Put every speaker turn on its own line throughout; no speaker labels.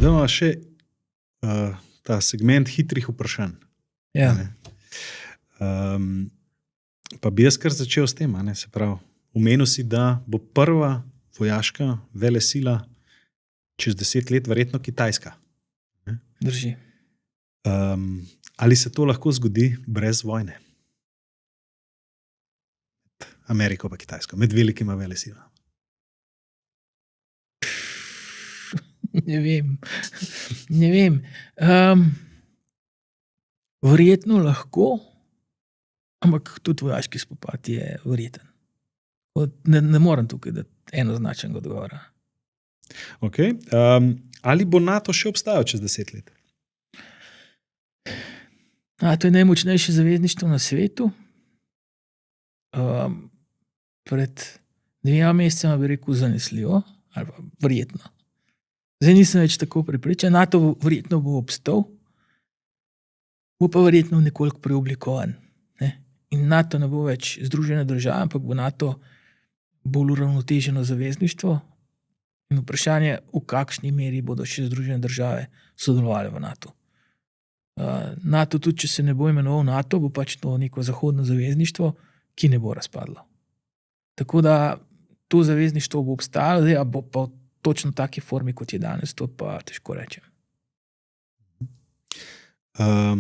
Zdaj imamo še ta segment hitrih vprašanj.
Ja.
Pa bi jaz kar začel s tem, se pravi, omenil si, da bo prva vojaška velesila čez 10 let verjetno Kitajska.
Drži.
Ali se to lahko zgodi brez vojne? Ameriko pa Kitajsko, med velikima velesilama.
Ne vem. Verjetno lahko, ampak tudi vojaški spopad je verjeten. Ne morem tukaj dati enoznačnega odgovora.
Okay. Ali bo NATO še obstajal čez 10 let?
NATO je najmočnejše zavezništvo na svetu. Pred 2 mesecema bi rekel zanesljivo, ali pa verjetno. Zdaj nisem več tako prepričan. NATO verjetno bo obstal, bo pa verjetno nekoliko preoblikovan. Ne? In NATO ne bo več združena država, ampak bo NATO bolj uravnoteženo zavezništvo. In vprašanje, v kakšni meri bodo še združene države sodelovali v NATO. NATO, tudi če se ne bo imenoval NATO, bo pač to neko zahodno zavezništvo, ki ne bo razpadlo. Tako da to zavezništvo bo obstajalo, zdaj, a bo pa v točno taki formi, kot je danes, to pa težko rečem.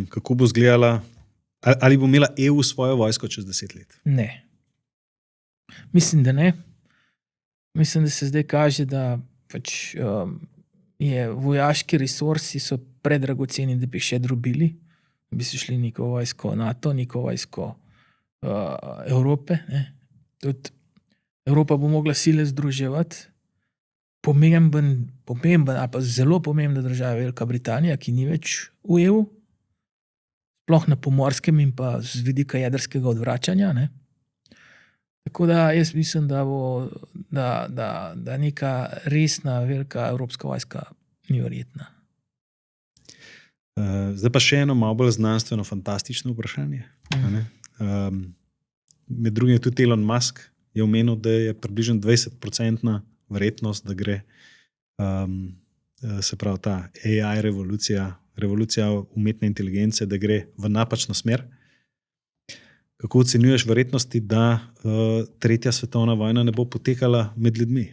Kako bo izgledala, ali bo imela EU svojo vojsko čez 10 let?
Ne. Mislim, da ne. Mislim, da se zdaj kaže, da pač je vojaški resursi so predragoceni, da bi še drobili, da bi se šli neko vojsko NATO, neko vojsko Evrope. Ne. Tudi Evropa bo mogla sile združevati. Pomemben ali pa zelo pomembna država je Velika Britanija, ki ni več v EU, sploh na pomorskem in pa z vidika jedrskega odvračanja. Ne. Tako da jaz mislim, da bo da neka resna velika evropska vojska ni verjetna.
Zdaj pa še eno malo bolj znanstveno fantastično vprašanje. Med drugim je tudi Elon Musk je omenil, da je približno 20% verjetnost, da gre se pravi ta AI revolucija umetne inteligence, da gre v napačno smer. Kako ocenjuješ verjetnosti, da 3. svetovna vojna ne bo potekala med ljudmi?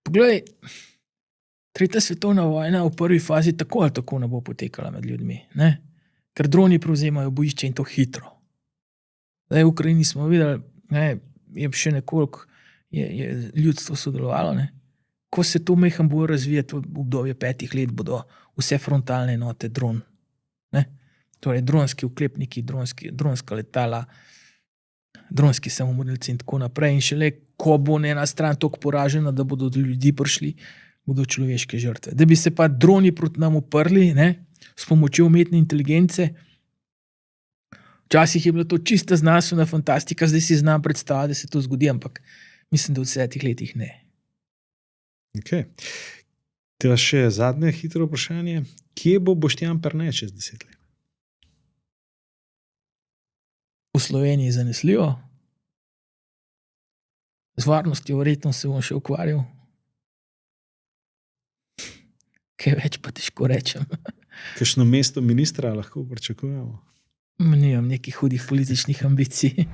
Poglej, 3. svetovna vojna v prvi fazi tako ali tako ne bo potekala med ljudmi. Ne? Ker droni prevzemajo bojišče in to hitro. Zdaj v Ukrajini smo videli, ne, je še nekoliko je ljudstvo sodelovalo. Ne? Ko se to meham bo razvijati v obdobju 5 let, bodo vse frontalne enote dron. Ne? Torej dronski oklepniki, dronska letala, dronski samomorilci in tako naprej. In šele, ko bo ena stran toliko poražena, da bodo do ljudi prišli, bodo človeške žrtve. Da bi se pa droni proti nam uprli, ne, s pomočjo umetne inteligence. Včasih je bila to čista znanstvena fantastika, zdaj si znam predstavljati, da se to zgodi, ampak mislim, da v 10 letih ne.
Okay. Tega še zadnje hitro vprašanje. Kje bo Boštjan Perne čez 10 let?
V Sloveniji zanesljivo. Z varnostjo verjetno se bom še ukvarjal. Kaj več pa težko rečem.
Kakšno mesto ministra lahko pričakujemo?
Nimam nekih hudih političnih ambicij.